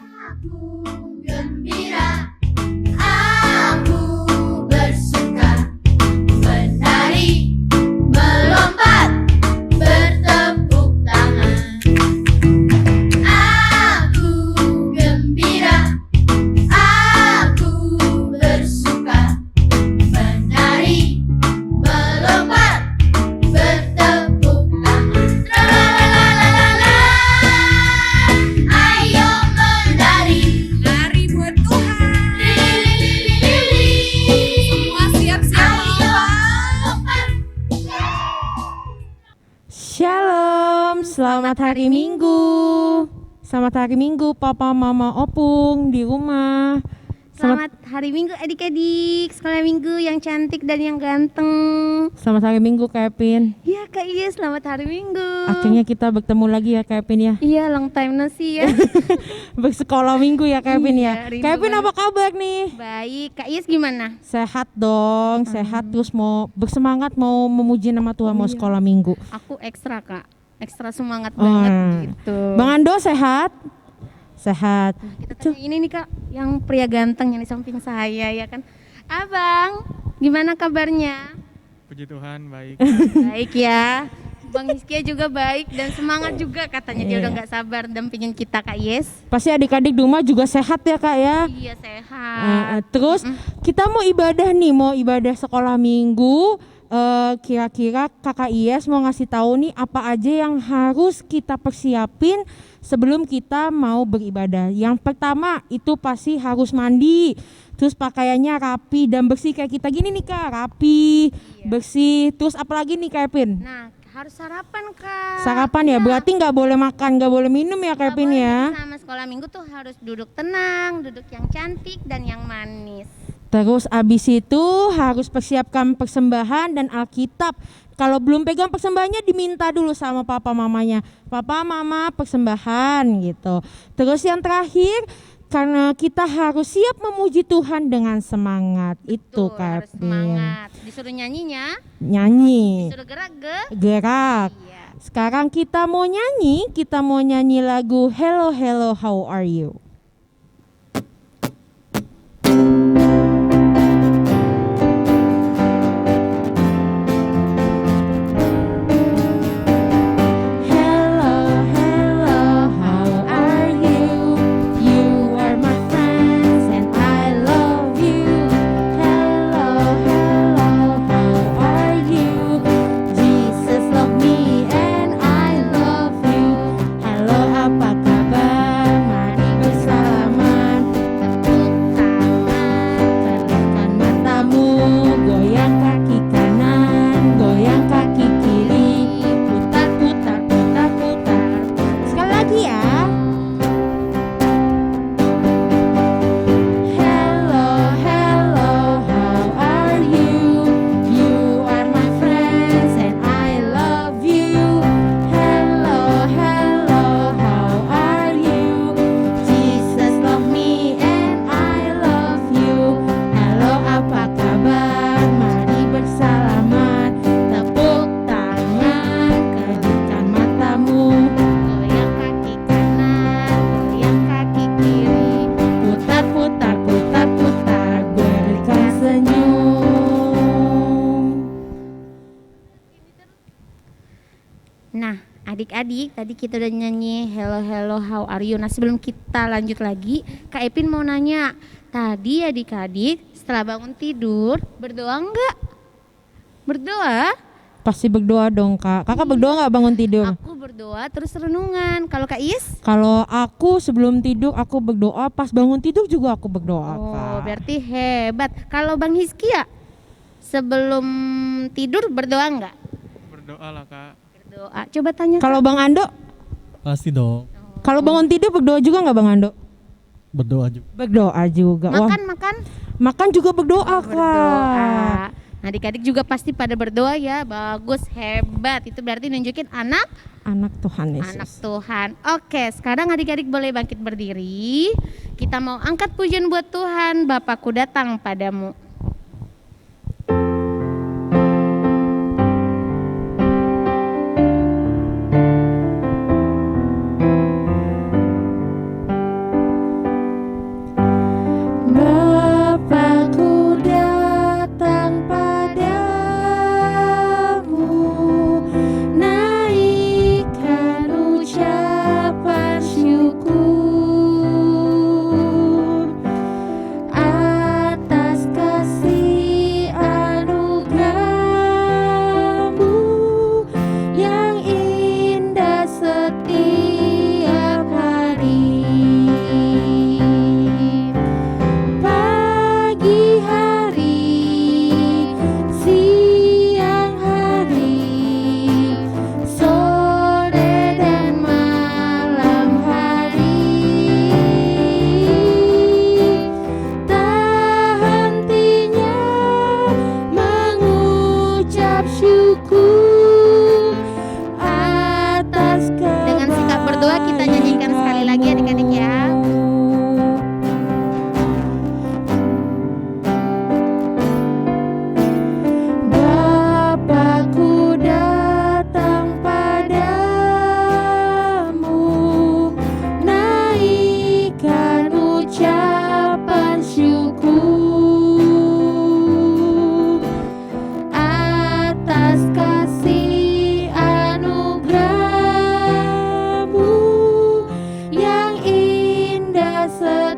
Aku gembira, aku bersuka, menari, melompat, bertepuk tangan. Aku gembira, aku bersuka, menari, melompat, bertepuk tangan. Tralalalala, ayo menari. Lari buat Tuhan. Lili, Semua siap-siap melompat. Shalom, selamat hari Minggu. Selamat hari Minggu Papa Mama Opung di rumah. Selamat hari Minggu adik-adik sekolah minggu yang cantik dan yang ganteng. Selamat hari Minggu Kevin. Iya Kak Iya, selamat hari Minggu. Akhirnya kita bertemu lagi ya Kevin ya. Iya, long time no see ya. Bersekolah Minggu ya Kevin ya. Iya, rindu Kevin banget. apa kabar nih? Baik, Kak Iya gimana? Sehat dong, sehat terus mau bersemangat mau memuji nama Tuhan mau sekolah Minggu. Aku ekstra Kak, ekstra semangat Oh, banget gitu. Bang Ando sehat? Sehat. Kita tanya ini nih Kak, yang pria ganteng yang di samping saya ya kan. Abang, gimana kabarnya? Puji Tuhan, baik. Baik ya. Bang Hizkia juga baik dan semangat juga katanya dia Iya. udah nggak sabar dampingin kita Kak Yes. Pasti adik-adik di rumah juga sehat ya Kak ya. Iya sehat. Terus kita mau ibadah nih, mau ibadah sekolah minggu. Kira-kira Kakak Iyes mau ngasih tahu nih apa aja yang harus kita persiapin sebelum kita mau beribadah. Yang pertama itu pasti harus mandi, terus pakaiannya rapi dan bersih kayak kita gini nih Kak, rapi, bersih. Terus apalagi nih Kevin? Nah, harus sarapan Kak. Sarapan ya, berarti nggak boleh makan, nggak boleh minum ya Nggak Kevin boleh, ya. jadi sama sekolah minggu tuh harus duduk tenang, duduk yang cantik dan yang manis. Terus abis itu harus persiapkan persembahan dan Alkitab. Kalau belum pegang persembahannya diminta dulu sama papa mamanya. Papa mama persembahan gitu. Terus yang terakhir karena kita harus siap memuji Tuhan dengan semangat. Itu Tuh, harus Kevin. semangat. Disuruh nyanyinya, Nyanyi, disuruh gerak gerak. Iya. Sekarang kita mau nyanyi lagu Hello Hello How Are You. Hello, hello, how are you? You are my friends and I love you. Hello, hello, how are you? Jesus love me and I love you. Halo, apa kabar? Mari bersalaman. Tepuk tangan, kedipkan matamu, goyang kaki kanan, goyang kaki kiri, putar, putar, putar, putar. Sekali lagi ya. Hello, hello, how are you? You are my friends and I love you. Hello, hello, how are you? Jesus love me and I love you. Halo, apa kabar? Mari bersalaman. Tepuk tangan, kedipkan matamu, goyang kaki kanan, goyang kaki kiri, putar, putar, putar, putar, berikan senyum. Nah, adik-adik, tadi kita udah nyanyi Hello Hello How Are You. Nah, sebelum kita lanjut lagi, Kak Epin mau nanya. Tadi adik-adik setelah bangun tidur berdoa enggak? Berdoa? Pasti berdoa dong Kak. Kakak berdoa nggak bangun tidur? Aku berdoa terus renungan. Kalau Kak Is? Kalau aku sebelum tidur aku berdoa, pas bangun tidur juga aku berdoa Oh, Kak. berarti hebat. Kalau Bang Hizkia sebelum tidur berdoa enggak? Berdoa lah, Kak. Berdoa. Coba tanya. Kalau Bang Ando, Pasti dong, kalau bangun tidur berdoa juga nggak Bang Ando? berdoa juga. Berdoa juga. Wah, makan. makan juga berdoa Kak. Berdoa. Nah, adik-adik juga pasti pada berdoa ya. Bagus, hebat. Itu berarti nunjukin anak Anak Tuhan Yesus. anak Tuhan. Oke, sekarang adik-adik boleh bangkit berdiri. Kita mau angkat pujian buat Tuhan. Bapakku datang padamu.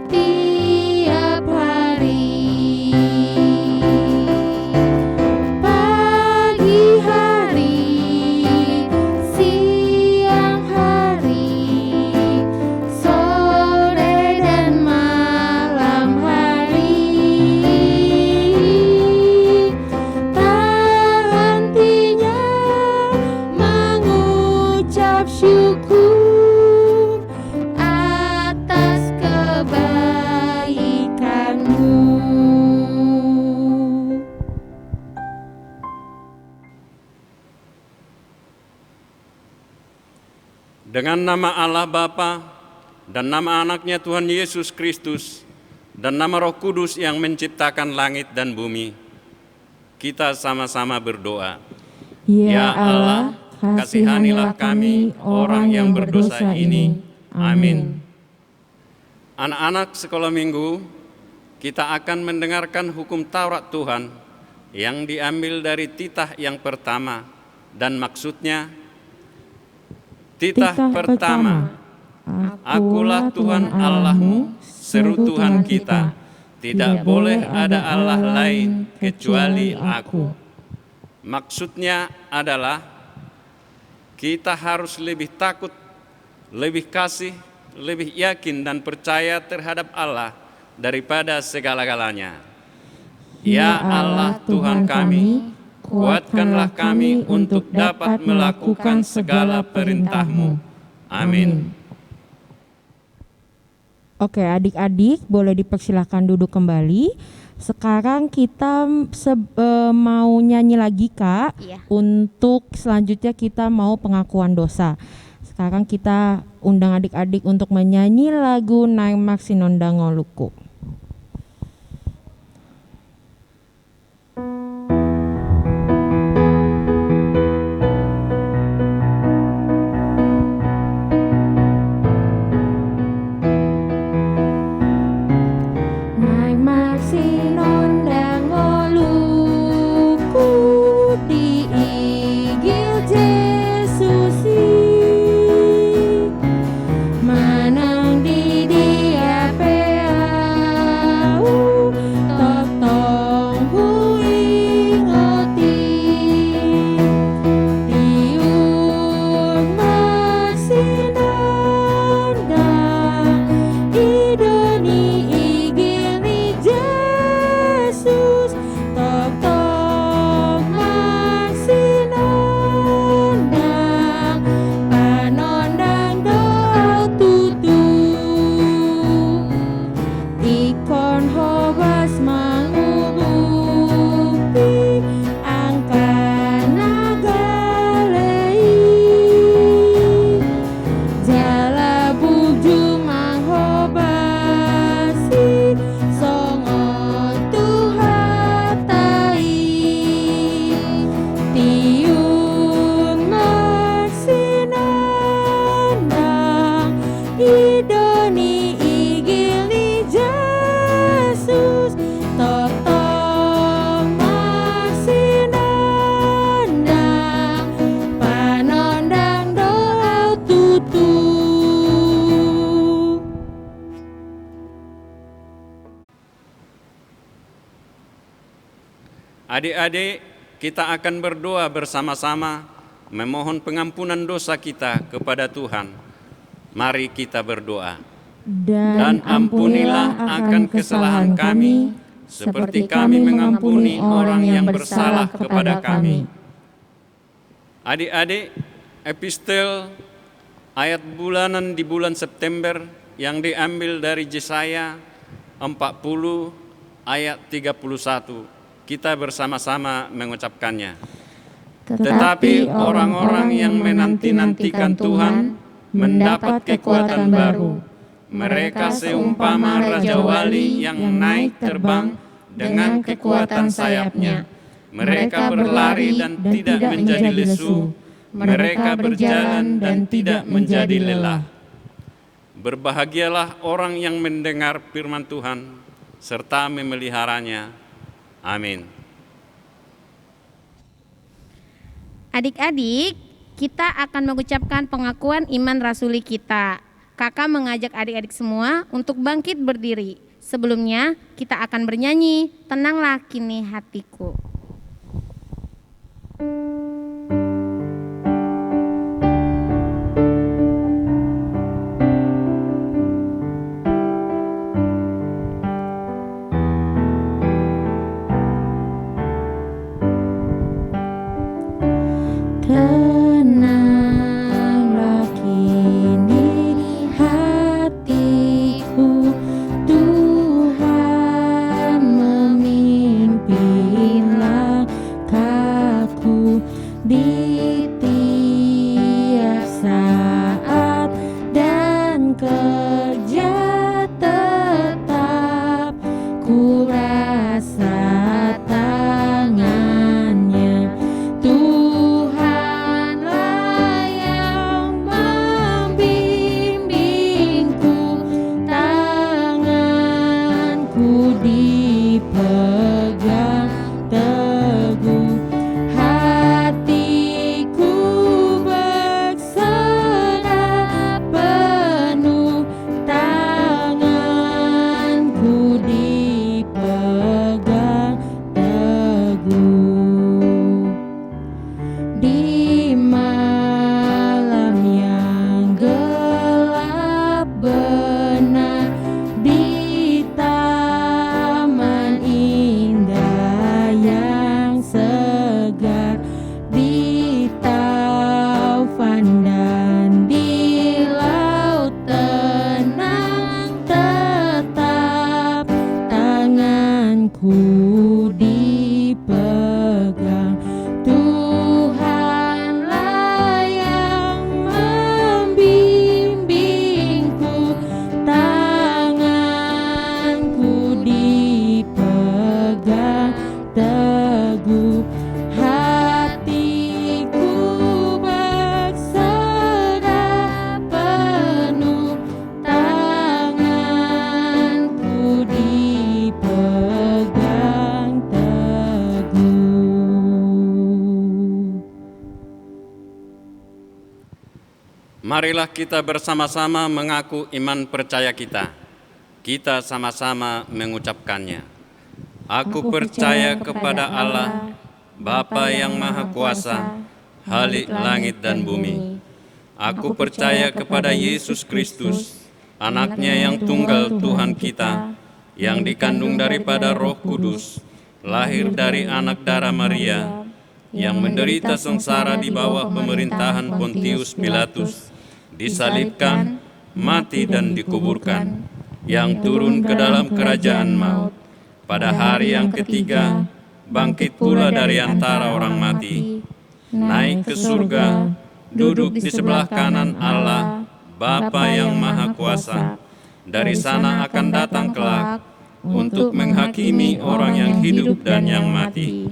tiap hari, pagi hari, siang hari, sore dan malam hari, tak hentinya mengucap syukur atas kebaikan-Mu. Dengan nama Allah Bapa dan nama anaknya Tuhan Yesus Kristus dan nama Roh Kudus yang menciptakan langit dan bumi, kita sama-sama berdoa. Ya Allah, kasihanilah kami orang yang berdosa ini. Amin. Anak-anak sekolah minggu, kita akan mendengarkan hukum Taurat Tuhan yang diambil dari titah yang pertama, dan maksudnya titah pertama, Akulah Tuhan Allahmu, seru Tuhan kita, tidak boleh ada Allah lain kecuali Aku. Maksudnya adalah kita harus lebih takut, lebih kasih, lebih yakin dan percaya terhadap Allah daripada segala-galanya. Ya Allah Tuhan kami, kuatkanlah kami untuk dapat melakukan segala perintah-Mu. Amin. Oke, adik-adik boleh dipersilakan duduk kembali. Sekarang kita mau nyanyi lagi, Kak. Iya. Untuk selanjutnya kita mau pengakuan dosa. Sekarang kita undang adik-adik untuk menyanyi lagu Naimak Sinondangoluku. Naimak Sinondangoluku di igil Jesusi, manang di dia peau totong huingoti diun masinandang idoni igil ni Yesus totong masinandang panondang doa tutu ikon hobas mangubupi angka nagalei jala buju manghobasi songo tuhatai tiun masinandang idoni igil ni Yesus totong masinandang panondang doa tutu. Adik-adik, kita akan berdoa bersama-sama memohon pengampunan dosa kita kepada Tuhan. Mari kita berdoa. Dan ampunilah akan kesalahan kami, seperti kami mengampuni orang yang bersalah kepada kami. Adik-adik, epistel ayat bulanan di bulan September yang diambil dari Yesaya 40 ayat 31. Kita bersama-sama mengucapkannya. Tetapi orang-orang yang menanti-nantikan Tuhan mendapat kekuatan baru. Mereka seumpama Raja Wali yang naik terbang dengan kekuatan sayapnya. Mereka berlari dan tidak menjadi lesu. Mereka berjalan dan tidak menjadi lelah. Berbahagialah orang yang mendengar firman Tuhan serta memeliharanya. Amin. Adik-adik, kita akan mengucapkan pengakuan iman rasuli kita. kakak mengajak adik-adik semua untuk bangkit berdiri. Sebelumnya kita akan bernyanyi Tenanglah Kini Hatiku. Tenanglah kini hatiku, Tuhan memimpin langkahku di tiap saat dan kerja tetap ku rasa tangannya. Tuhanlah yang membimbingku, tanganku dipegang teguh, hatiku berserah penuh, tanganku dipegang teguh. Di malam yang gelap benar, di taman indah yang segar, di taufan dan di laut tenang, tetap tanganku dipegang. Tuhanlah yang membimbingku, tanganku dipegang teguh, hatiku berserah penuh, tanganku dipegang teguh. Marilah kita bersama-sama mengaku iman percaya kita. Kita sama-sama mengucapkannya. Aku percaya kepada Allah, Bapa yang Maha Kuasa, Khalik langit dan bumi. Aku percaya kepada Yesus Kristus, anaknya yang tunggal Tuhan kita, yang dikandung daripada Roh Kudus, lahir dari anak darah Maria, yang menderita sengsara di bawah pemerintahan Pontius Pilatus, disalibkan, mati dan dikuburkan, yang turun ke dalam kerajaan maut. Pada hari yang ketiga, bangkit pula dari antara orang mati, naik ke surga, duduk di sebelah kanan Allah, Bapa yang Maha Kuasa. Dari sana akan datang kelak untuk menghakimi orang yang hidup dan yang mati.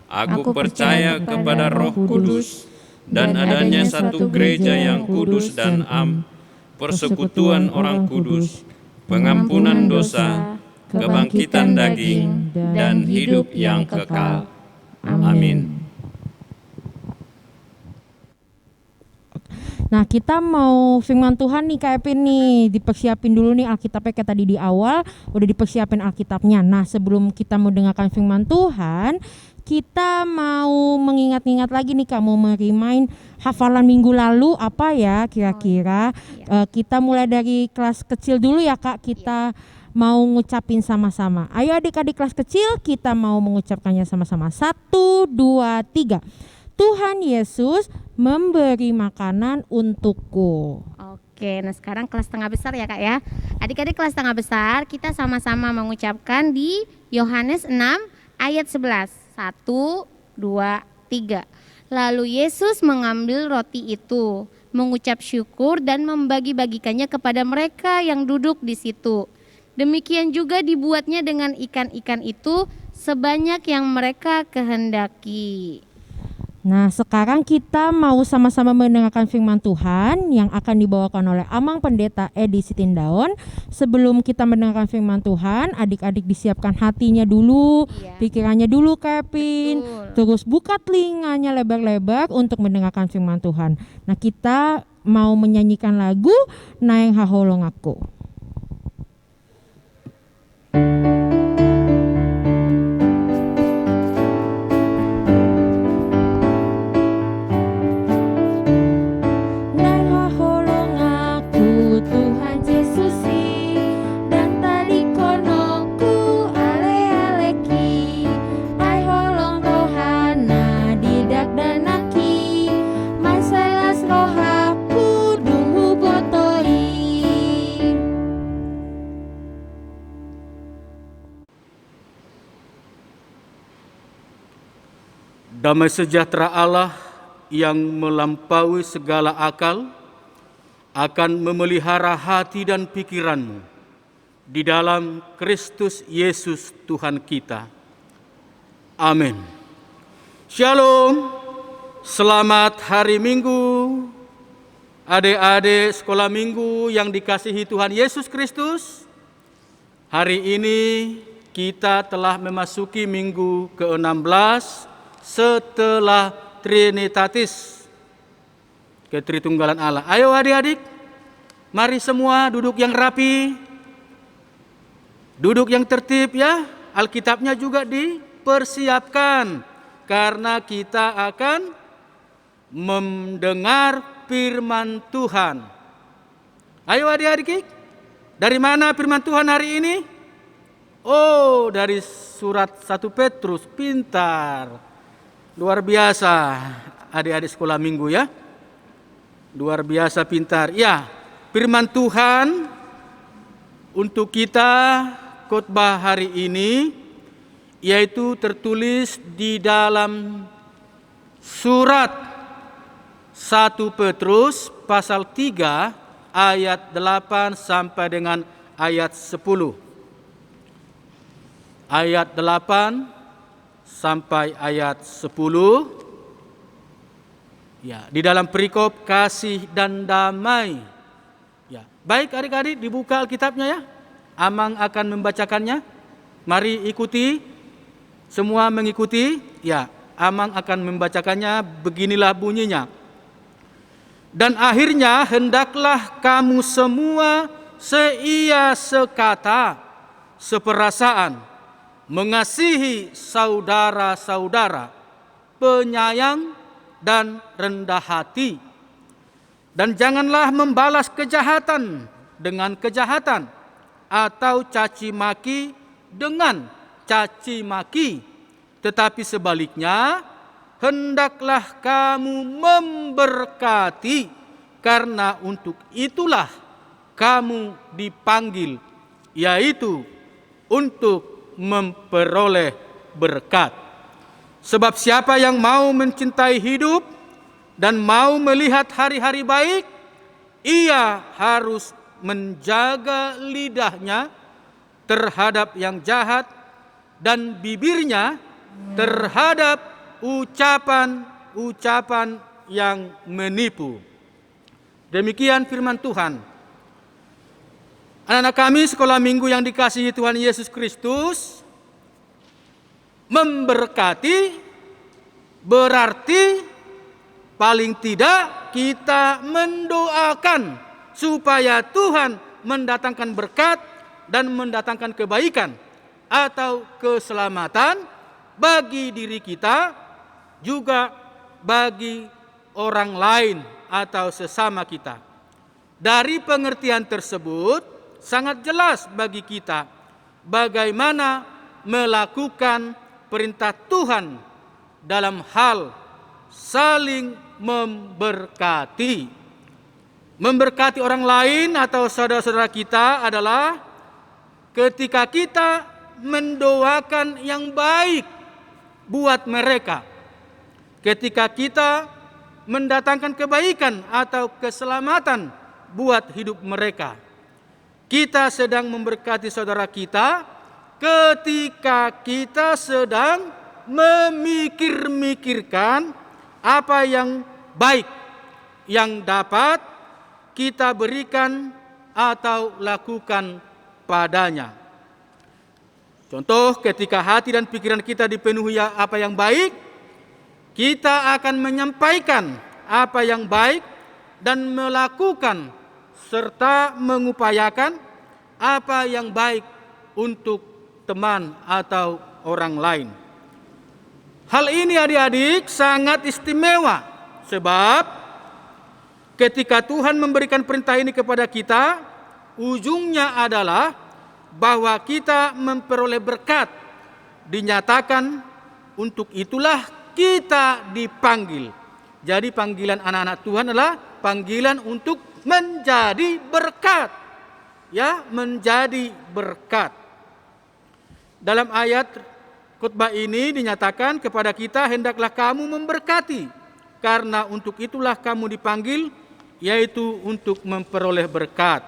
Aku percaya kepada Roh Kudus dan adanya satu gereja yang kudus dan am, persekutuan orang kudus, pengampunan dosa, kebangkitan daging, dan hidup yang kekal. Amin. Nah, kita mau firman Tuhan nih Kak Epin nih, dipersiapin dulu nih Alkitabnya kayak tadi di awal, udah dipersiapin Alkitabnya. Nah, sebelum kita mau dengarkan firman Tuhan, kita mau mengingat-ingat lagi nih Kak, mau merimain hafalan minggu lalu apa ya kira-kira. Kita mulai dari kelas kecil dulu ya Kak, kita mau ngucapin sama-sama. Ayo adik-adik kelas kecil, kita mau mengucapkannya sama-sama. 1, 2, 3. Tuhan Yesus memberi makanan untukku. Oke, nah sekarang kelas tengah besar ya Kak ya. Adik-adik kelas tengah besar, kita sama-sama mengucapkan di Yohanes 6 ayat 11. 1, 2, 3. Lalu Yesus mengambil roti itu, mengucap syukur dan membagi-bagikannya kepada mereka yang duduk di situ. Demikian juga dibuatnya dengan ikan-ikan itu sebanyak yang mereka kehendaki. Nah, sekarang kita mau sama-sama mendengarkan firman Tuhan yang akan dibawakan oleh Amang Pendeta Edi Sitindaun. Sebelum kita mendengarkan firman Tuhan, adik-adik disiapkan hatinya dulu, Iya. pikirannya dulu, Kevin. Betul. Terus buka telinganya lebar-lebar untuk mendengarkan firman Tuhan. Nah, kita mau menyanyikan lagu Naeng Haholong Aku. Naeng haholong aku Tuhan Yesusi, dan tadi konoku ale-aleki, ai holong rohana didak dan aki, masalah rohaku duhu botoi. Damai sejahtera Allah yang melampaui segala akal akan memelihara hati dan pikiranmu di dalam Kristus Yesus Tuhan kita. Amin. Shalom. Selamat hari Minggu. Adik-adik sekolah minggu yang dikasihi Tuhan Yesus Kristus. Hari ini kita telah memasuki minggu ke-16 setelah Trinitatis, Ketritunggalan Allah. Ayo adik-adik, mari semua duduk yang rapi, duduk yang tertib ya. Alkitabnya juga dipersiapkan karena kita akan mendengar firman Tuhan. Ayo adik-adik, dari mana firman Tuhan hari ini? Oh, dari surat 1 Petrus. Pintar, luar biasa adik-adik sekolah minggu ya. Luar biasa pintar. Ya, firman Tuhan untuk kita khotbah hari ini yaitu tertulis di dalam surat 1 Petrus pasal 3 ayat 8 sampai dengan ayat 10. Ayat 8 sampai ayat 10. Ya, di dalam perikop kasih dan damai. Ya, baik adik-adik dibuka Alkitabnya ya. Amang akan membacakannya. Mari ikuti. Semua mengikuti. Ya, Amang akan membacakannya. Beginilah bunyinya. Dan akhirnya hendaklah kamu semua seia sekata, seperasaan, mengasihi saudara-saudara, penyayang dan rendah hati. Dan janganlah membalas kejahatan dengan kejahatan atau caci maki dengan caci maki, tetapi sebaliknya hendaklah kamu memberkati, karena untuk itulah kamu dipanggil, yaitu untuk memperoleh berkat. Sebab siapa yang mau mencintai hidup dan mau melihat hari-hari baik, ia harus menjaga lidahnya terhadap yang jahat dan bibirnya terhadap ucapan-ucapan yang menipu. Demikian firman Tuhan. Anak-anak kami sekolah minggu yang dikasihi Tuhan Yesus Kristus, memberkati berarti paling tidak kita mendoakan supaya Tuhan mendatangkan berkat dan mendatangkan kebaikan atau keselamatan bagi diri kita, juga bagi orang lain atau sesama kita. Dari pengertian tersebut sangat jelas bagi kita bagaimana melakukan perintah Tuhan dalam hal saling memberkati. Memberkati orang lain atau saudara-saudara kita adalah ketika kita mendoakan yang baik buat mereka. Ketika kita mendatangkan kebaikan atau keselamatan buat hidup mereka. Kita sedang memberkati saudara kita ketika kita sedang memikir-mikirkan apa yang baik yang dapat kita berikan atau lakukan padanya. Contoh, ketika hati dan pikiran kita dipenuhi apa yang baik, kita akan menyampaikan apa yang baik dan melakukan serta mengupayakan apa yang baik untuk teman atau orang lain. Hal ini adik-adik sangat istimewa, sebab ketika Tuhan memberikan perintah ini kepada kita, ujungnya adalah bahwa kita memperoleh berkat. Dinyatakan untuk itulah kita dipanggil. Jadi panggilan anak-anak Tuhan adalah panggilan untuk menjadi berkat. Ya, menjadi berkat. Dalam ayat khotbah ini dinyatakan kepada kita, hendaklah kamu memberkati, karena untuk itulah kamu dipanggil, yaitu untuk memperoleh berkat.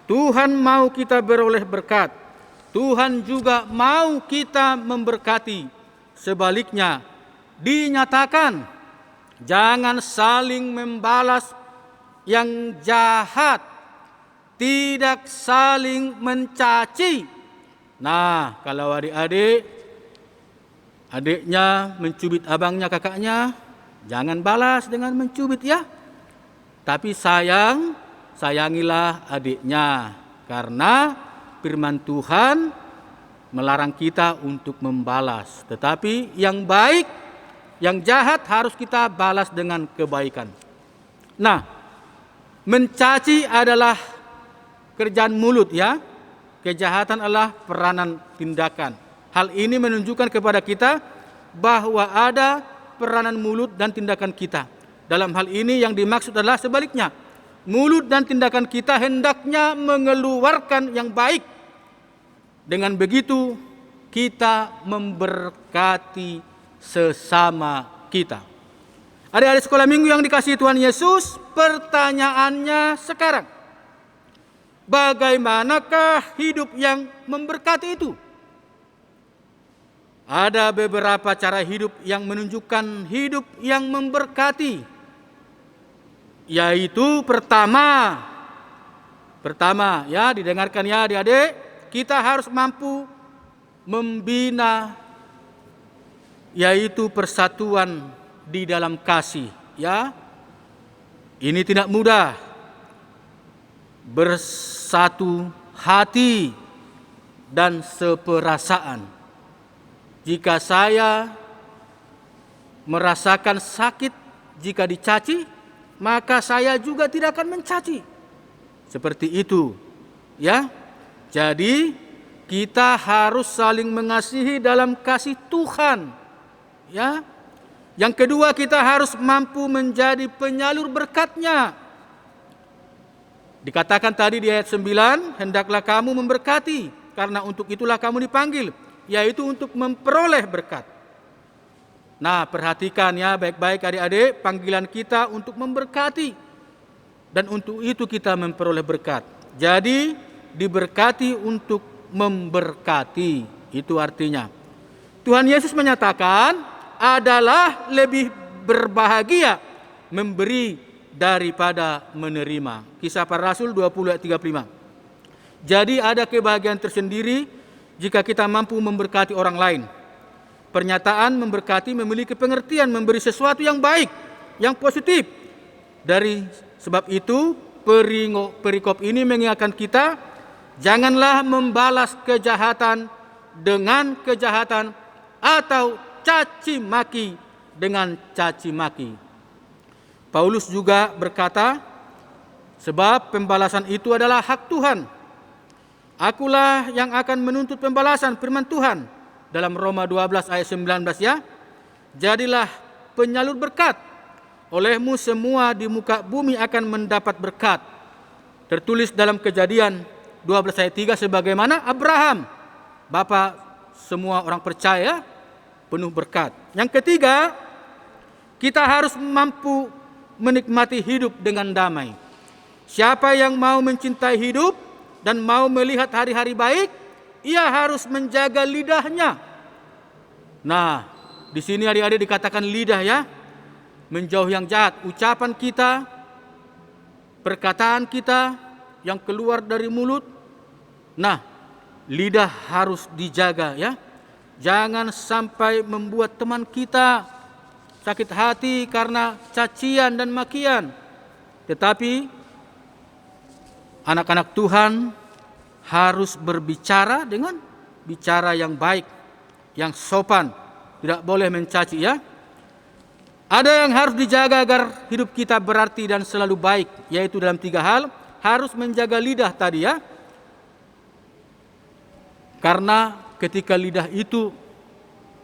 Tuhan mau kita beroleh berkat. Tuhan juga mau kita memberkati. Sebaliknya, dinyatakan jangan saling membalas yang jahat, tidak saling mencaci. Nah, kalau adiknya mencubit abangnya, kakaknya, jangan balas dengan mencubit ya. Tapi sayangilah adiknya, karena firman Tuhan melarang kita untuk membalas. Tetapi yang baik, yang jahat harus kita balas dengan kebaikan. Nah, mencaci adalah kerjaan mulut ya. Kejahatan adalah peranan tindakan. Hal ini menunjukkan kepada kita bahwa ada peranan mulut dan tindakan kita. Dalam hal ini yang dimaksud adalah sebaliknya. Mulut dan tindakan kita hendaknya mengeluarkan yang baik. Dengan begitu kita memberkati sesama kita. Adik-adik sekolah minggu yang dikasihi Tuhan Yesus, pertanyaannya sekarang, bagaimanakah hidup yang memberkati itu? Ada beberapa cara hidup yang menunjukkan hidup yang memberkati. Yaitu pertama ya, didengarkan ya adik-adik, kita harus mampu membina yaitu persatuan di dalam kasih ya. Ini tidak mudah. Bersatu hati dan seperasaan. Jika saya merasakan sakit jika dicaci, maka saya juga tidak akan mencaci. Seperti itu, ya. Jadi kita harus saling mengasihi dalam kasih Tuhan, ya. Yang kedua, kita harus mampu menjadi penyalur berkat-Nya. Dikatakan tadi di ayat 9, hendaklah kamu memberkati, karena untuk itulah kamu dipanggil, yaitu untuk memperoleh berkat. Nah, perhatikan ya baik-baik adik-adik, panggilan kita untuk memberkati. Dan untuk itu kita memperoleh berkat. Jadi, diberkati untuk memberkati. Itu artinya. Tuhan Yesus menyatakan adalah lebih berbahagia memberi daripada menerima. Kisah Para Rasul 20 ayat 35. Jadi ada kebahagiaan tersendiri jika kita mampu memberkati orang lain. Pernyataan memberkati memiliki pengertian memberi sesuatu yang baik, yang positif. Dari sebab itu, perikop ini mengingatkan kita, janganlah membalas kejahatan dengan kejahatan atau caci maki dengan caci maki. Paulus juga berkata, sebab pembalasan itu adalah hak Tuhan. Akulah yang akan menuntut pembalasan, firman Tuhan. Dalam Roma 12 ayat 19 ya. Jadilah penyalur berkat. Olehmu semua di muka bumi akan mendapat berkat. Tertulis dalam Kejadian 12 ayat 3, sebagaimana Abraham, bapa semua orang percaya, penuh berkat. Yang ketiga, kita harus mampu menikmati hidup dengan damai. Siapa yang mau mencintai hidup dan mau melihat hari-hari baik, ia harus menjaga lidahnya. Nah, di sini adik-adik dikatakan lidah ya. menjauhi yang jahat. Ucapan kita, perkataan kita yang keluar dari mulut. Nah, lidah harus dijaga ya. Jangan sampai membuat teman kita sakit hati karena cacian dan makian. Tetapi anak-anak Tuhan harus berbicara dengan bicara yang baik, yang sopan. Tidak boleh mencaci ya. Ada yang harus dijaga agar hidup kita berarti dan selalu baik, yaitu dalam 3 hal. Harus menjaga lidah tadi ya. Karena ketika lidah itu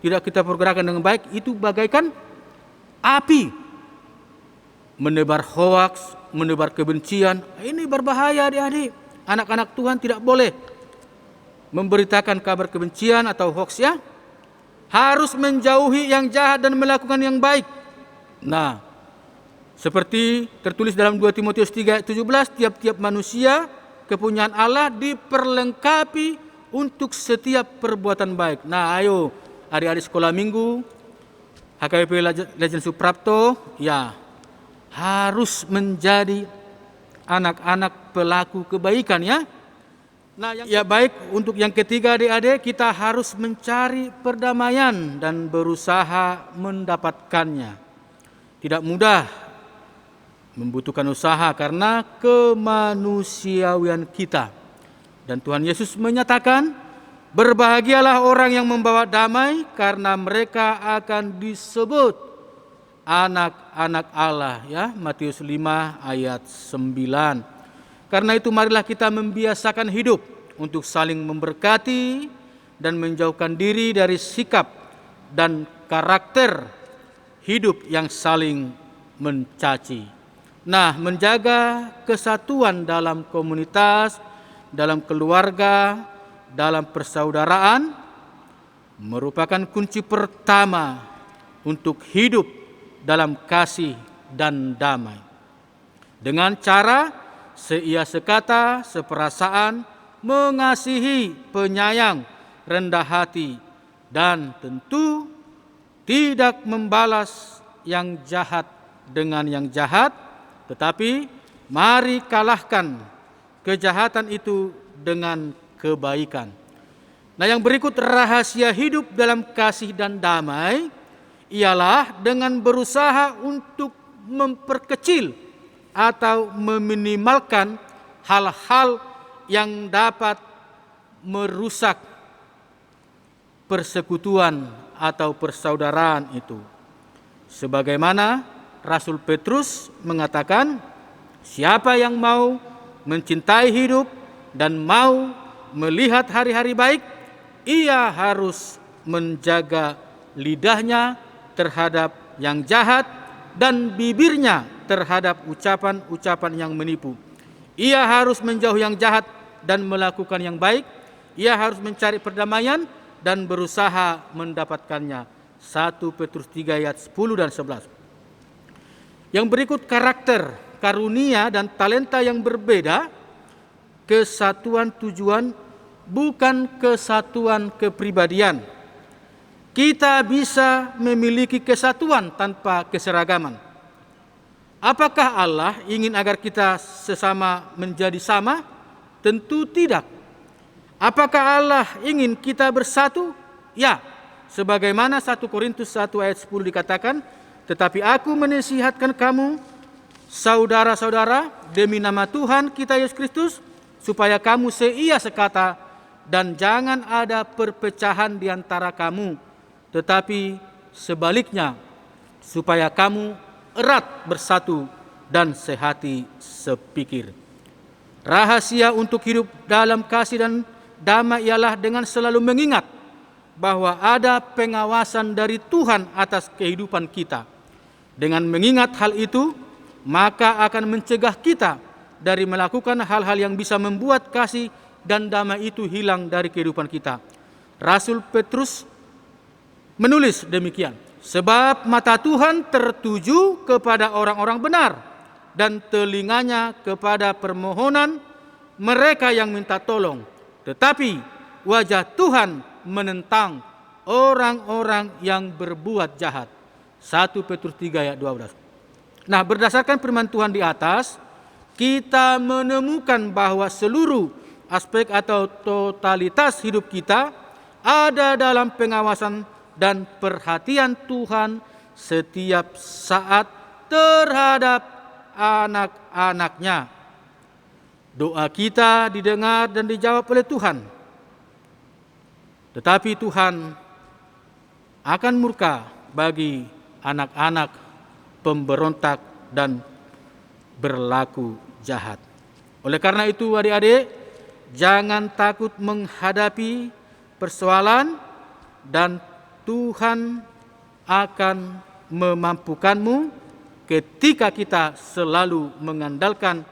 tidak kita pergunakan dengan baik, itu bagaikan api. Menebar hoaks, menebar kebencian. Ini berbahaya adik-adik. Anak-anak Tuhan tidak boleh memberitakan kabar kebencian atau hoaks ya. Harus menjauhi yang jahat dan melakukan yang baik. Nah, seperti tertulis dalam 2 Timotius 3:17, tiap-tiap manusia kepunyaan Allah diperlengkapi untuk setiap perbuatan baik. Nah, ayo adik-adik sekolah minggu, HKBP Legend Suprapto, ya harus menjadi anak-anak pelaku kebaikan ya. Nah, yang baik untuk yang ketiga adik-adik, kita harus mencari perdamaian dan berusaha mendapatkannya. Tidak mudah, membutuhkan usaha karena kemanusiawian kita. Dan Tuhan Yesus menyatakan, berbahagialah orang yang membawa damai karena mereka akan disebut anak-anak Allah ya. Matius 5 ayat 9. Karena itu marilah kita membiasakan hidup untuk saling memberkati dan menjauhkan diri dari sikap dan karakter hidup yang saling mencaci. Nah, menjaga kesatuan dalam komunitas, dalam keluarga, dalam persaudaraan merupakan kunci pertama untuk hidup dalam kasih dan damai. Dengan cara seia sekata, seperasaan, mengasihi, penyayang, rendah hati, dan tentu tidak membalas yang jahat dengan yang jahat, tetapi mari kalahkan kejahatan itu dengan kebaikan. Nah, yang berikut rahasia hidup dalam kasih dan damai ialah dengan berusaha untuk memperkecil atau meminimalkan hal-hal yang dapat merusak persekutuan atau persaudaraan itu. Sebagaimana Rasul Petrus mengatakan, siapa yang mau mencintai hidup dan mau melihat hari-hari baik, ia harus menjaga lidahnya terhadap yang jahat dan bibirnya terhadap ucapan-ucapan yang menipu. Ia harus menjauhi yang jahat dan melakukan yang baik. Ia harus mencari perdamaian dan berusaha mendapatkannya. 1 Petrus 3 ayat 10 dan 11. Yang berikut karakter, karunia dan talenta yang berbeda, kesatuan tujuan bukan kesatuan kepribadian. Kita bisa memiliki kesatuan tanpa keseragaman. Apakah Allah ingin agar kita sesama menjadi sama? Tentu tidak. Apakah Allah ingin kita bersatu? Ya, sebagaimana 1 Korintus 1 ayat 10 dikatakan, tetapi aku menasihatkan kamu, saudara-saudara, demi nama Tuhan kita Yesus Kristus, supaya kamu seia sekata dan jangan ada perpecahan di antara kamu, tetapi sebaliknya, supaya kamu erat bersatu dan sehati sepikir. Rahasia untuk hidup dalam kasih dan damai ialah dengan selalu mengingat bahwa ada pengawasan dari Tuhan atas kehidupan kita. Dengan mengingat hal itu, maka akan mencegah kita dari melakukan hal-hal yang bisa membuat kasih dan damai itu hilang dari kehidupan kita. Rasul Petrus menulis demikian, sebab mata Tuhan tertuju kepada orang-orang benar dan telinganya kepada permohonan mereka yang minta tolong. Tetapi wajah Tuhan menentang orang-orang yang berbuat jahat. 1 Petrus 3 ayat 12. Nah, berdasarkan firman Tuhan di atas, kita menemukan bahwa seluruh aspek atau totalitas hidup kita ada dalam pengawasan dan perhatian Tuhan setiap saat terhadap anak-anaknya. Doa kita didengar dan dijawab oleh Tuhan. Tetapi Tuhan akan murka bagi anak-anak pemberontak dan berlaku jahat. Oleh karena itu adik-adik, jangan takut menghadapi persoalan dan Tuhan akan memampukanmu ketika kita selalu mengandalkan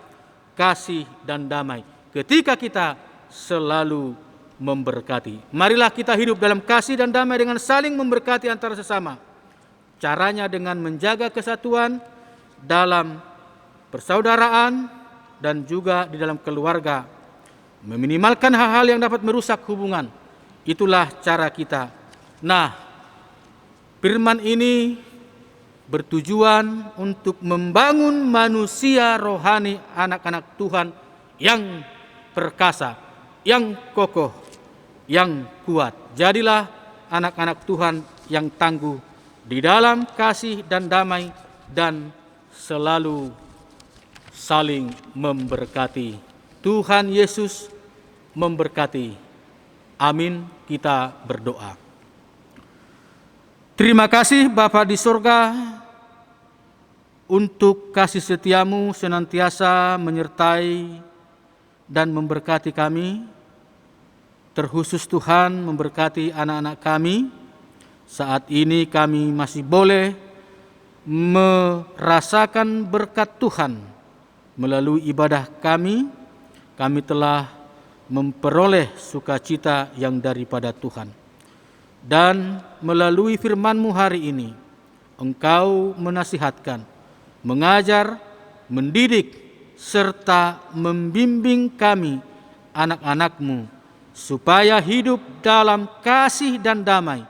kasih dan damai. Ketika kita selalu memberkati. Marilah kita hidup dalam kasih dan damai dengan saling memberkati antara sesama. Caranya dengan menjaga kesatuan dalam persaudaraan dan juga di dalam keluarga. Meminimalkan hal-hal yang dapat merusak hubungan. Itulah cara kita. Nah, firman ini bertujuan untuk membangun manusia rohani anak-anak Tuhan yang perkasa, yang kokoh, yang kuat. Jadilah anak-anak Tuhan yang tangguh di dalam kasih dan damai dan selalu saling memberkati. Tuhan Yesus memberkati. Amin. Kita berdoa. Terima kasih Bapa di sorga untuk kasih setiamu senantiasa menyertai dan memberkati kami. Terkhusus Tuhan memberkati anak-anak kami. Saat ini kami masih boleh merasakan berkat Tuhan melalui ibadah kami. Kami telah memperoleh sukacita yang daripada Tuhan. Dan melalui firman-Mu hari ini, Engkau menasihatkan, mengajar, mendidik, serta membimbing kami, anak-anak-Mu, supaya hidup dalam kasih dan damai,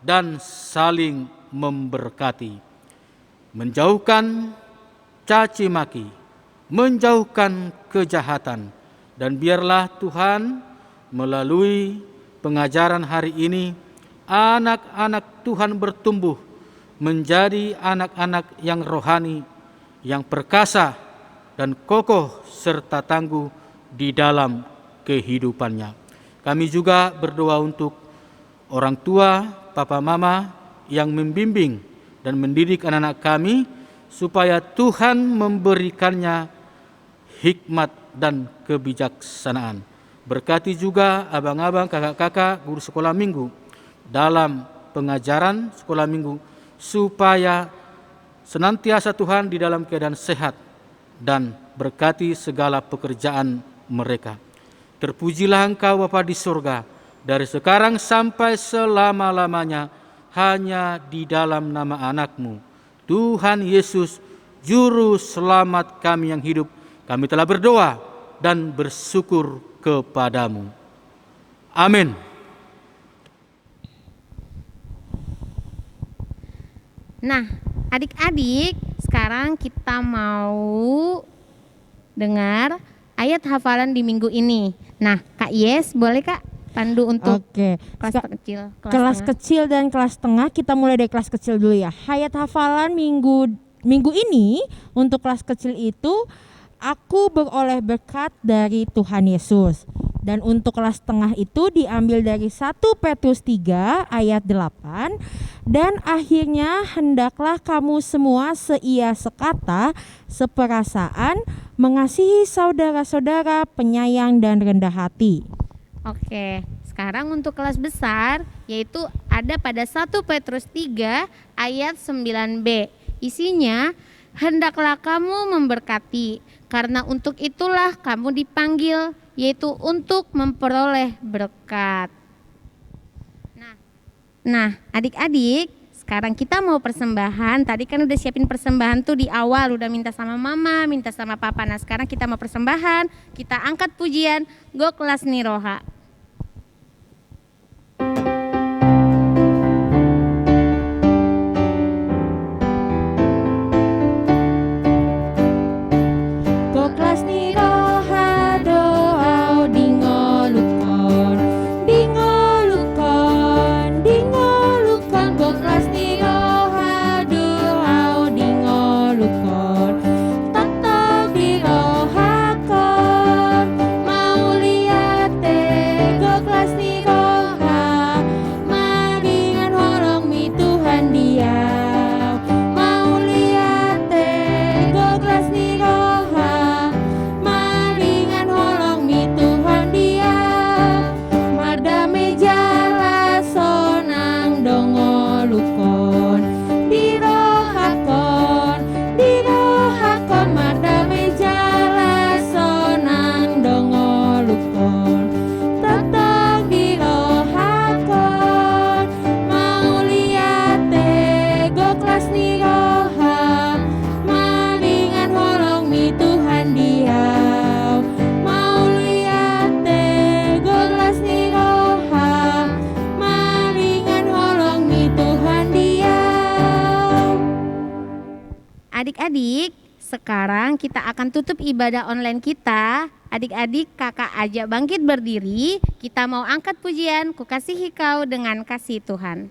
dan saling memberkati. Menjauhkan caci maki, menjauhkan kejahatan, dan biarlah Tuhan melalui pengajaran hari ini, anak-anak Tuhan bertumbuh menjadi anak-anak yang rohani, yang perkasa dan kokoh serta tangguh di dalam kehidupannya. Kami juga berdoa untuk orang tua, papa mama yang membimbing dan mendidik anak-anak kami supaya Tuhan memberikannya hikmat dan kebijaksanaan. Berkati juga abang-abang, kakak-kakak, guru sekolah minggu dalam pengajaran sekolah minggu supaya senantiasa Tuhan di dalam keadaan sehat dan berkati segala pekerjaan mereka. Terpujilah Engkau Bapa di surga, dari sekarang sampai selama-lamanya hanya di dalam nama anak-Mu, Tuhan Yesus, Juru Selamat kami yang hidup. Kami telah berdoa dan bersyukur kepadamu. Amin. Nah, adik-adik, sekarang kita mau dengar ayat hafalan di minggu ini. Nah, Kak Yes, boleh Kak pandu untuk Oke. kelas kecil, Kelas tengah? kecil dan kelas tengah, kita mulai dari kelas kecil dulu ya. Hayat hafalan minggu ini untuk kelas kecil itu, aku beroleh berkat dari Tuhan Yesus. Dan untuk kelas tengah itu diambil dari 1 Petrus 3 ayat 8. Dan akhirnya hendaklah kamu semua seia sekata, seperasaan, mengasihi saudara-saudara, penyayang dan rendah hati. Oke, sekarang untuk kelas besar, yaitu ada pada 1 Petrus 3 ayat 9b. Isinya, hendaklah kamu memberkati, karena untuk itulah kamu dipanggil, yaitu untuk memperoleh berkat. Nah, adik-adik, sekarang kita mau persembahan. Tadi kan udah siapin persembahan tuh di awal, udah minta sama mama, minta sama papa. Nah, sekarang kita mau persembahan, kita angkat pujian, Go Kelas Niroha. kelas ni roha, maringan holong mi Tuhan dia. Mau lihat go kelas ni roha, maringan holong mi Tuhan dia. Madame jala sonang dongo lukon, dirohakon madame jala sonang dongo lukon, tetang dirohakon. Mau lihat go kelas ni roha, maringan holong mi Tuhan dia. Mau lihat go kelas ni roha, maringan holong mi Tuhan dia. Adik-adik, sekarang kita akan tutup ibadah online kita. Adik-adik, kakak ajak bangkit berdiri. Kita mau angkat pujian, Ku kasihi kau dengan kasih Tuhan.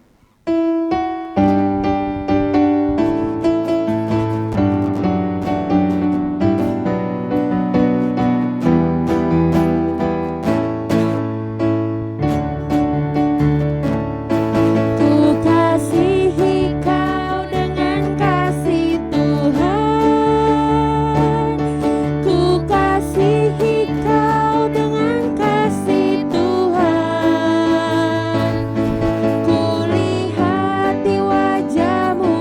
Ku kasihi kau dengan kasih Tuhan, ku kasihi kau dengan kasih Tuhan. Ku lihat di wajahmu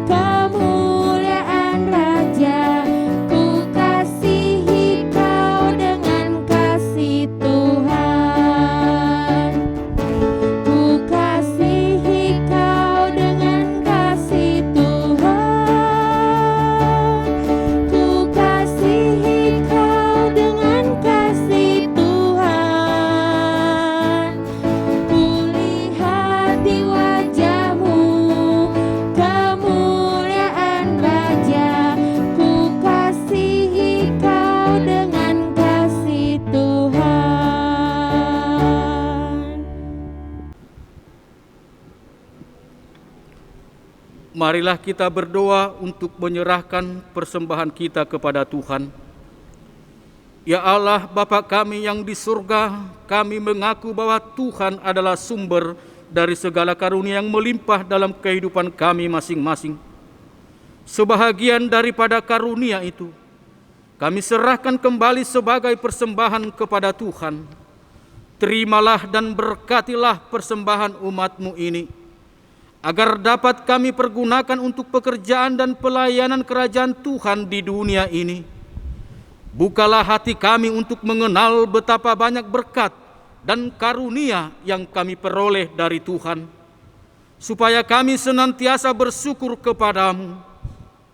kemuliaan Raja, ku kasihi kau dengan kasih Tuhan. Ku kasihi kau dengan kasih Tuhan, ku kasihi kau dengan kasih Tuhan. Ku lihat di wajahmu kemuliaan Raja, ku kasihi kau dengan kasih Tuhan. Marilah kita berdoa untuk menyerahkan persembahan kita kepada Tuhan. Ya Allah, Bapa kami yang di surga, kami mengaku bahwa Tuhan adalah sumber dari segala karunia yang melimpah dalam kehidupan kami masing-masing. Sebahagian daripada karunia itu, kami serahkan kembali sebagai persembahan kepada Tuhan. Terimalah dan berkatilah persembahan umat-Mu ini, agar dapat kami pergunakan untuk pekerjaan dan pelayanan kerajaan Tuhan di dunia ini. Bukalah hati kami untuk mengenal betapa banyak berkat dan karunia yang kami peroleh dari Tuhan, supaya kami senantiasa bersyukur kepadamu.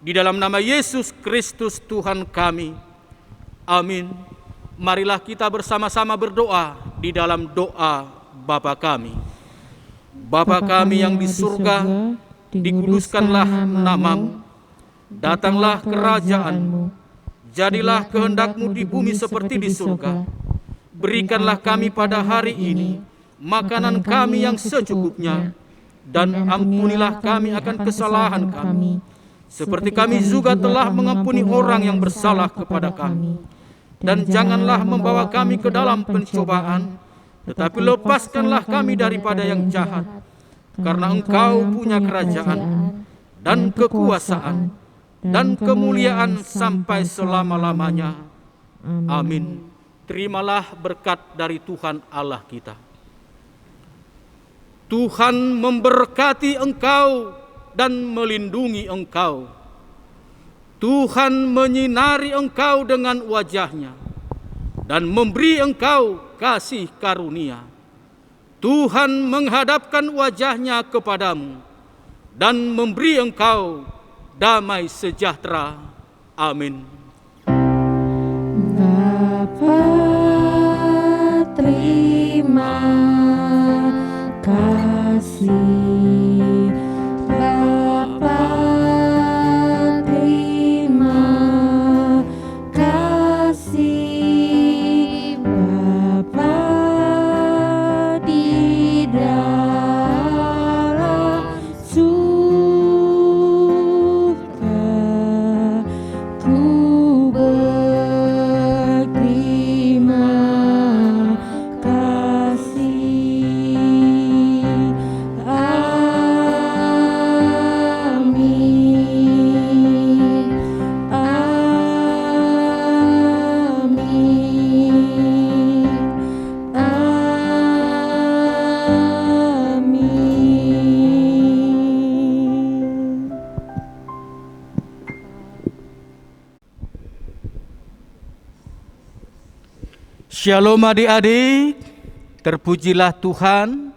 Di dalam nama Yesus Kristus Tuhan kami. Amin. Marilah kita bersama-sama berdoa di dalam doa Bapa kami. Bapa kami yang di surga, dikuduskanlah namamu, datanglah kerajaanmu, jadilah kehendak-Mu di bumi seperti di surga. Berikanlah kami pada hari ini makanan kami yang secukupnya, dan ampunilah kami akan kesalahan kami, seperti kami juga telah mengampuni orang yang bersalah kepada kami. Dan janganlah membawa kami ke dalam pencobaan, tetapi lepaskanlah kami daripada yang jahat. Karena Engkau punya kerajaan dan kekuasaan dan kemuliaan sampai selama-lamanya. Amin. Terimalah berkat dari Tuhan Allah kita. Tuhan memberkati engkau dan melindungi engkau. Tuhan menyinari engkau dengan wajah-Nya dan memberi engkau kasih karunia. Tuhan menghadapkan wajah-Nya kepadamu dan memberi engkau damai sejahtera. Amin. Bapa, terima kasih. Bapa, terima kasih. Bapa di dalam surga, ku berterima kasih. Shalom adik-adik, terpujilah Tuhan,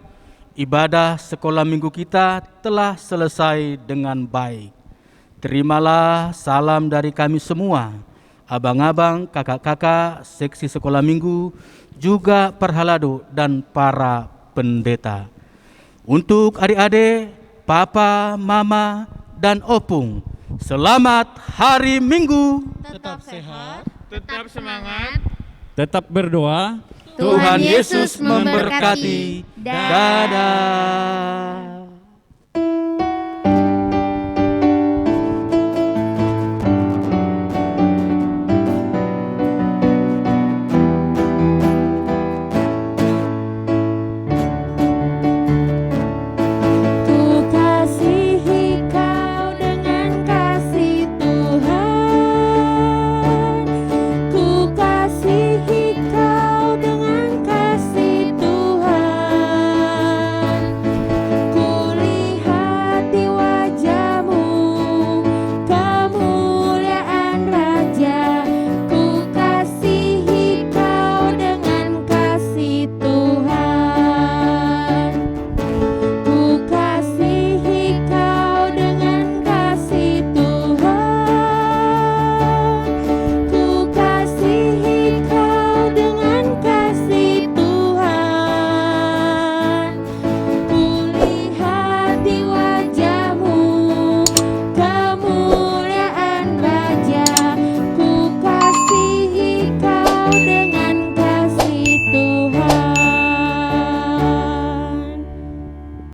ibadah sekolah minggu kita telah selesai dengan baik. Terimalah salam dari kami semua, abang-abang, kakak-kakak, seksi sekolah minggu, juga perhalado dan para pendeta. Untuk adik-adik, papa, mama, dan opung, selamat hari Minggu. Tetap sehat. Tetap semangat. Tetap berdoa. Tuhan Yesus memberkati. Dadah.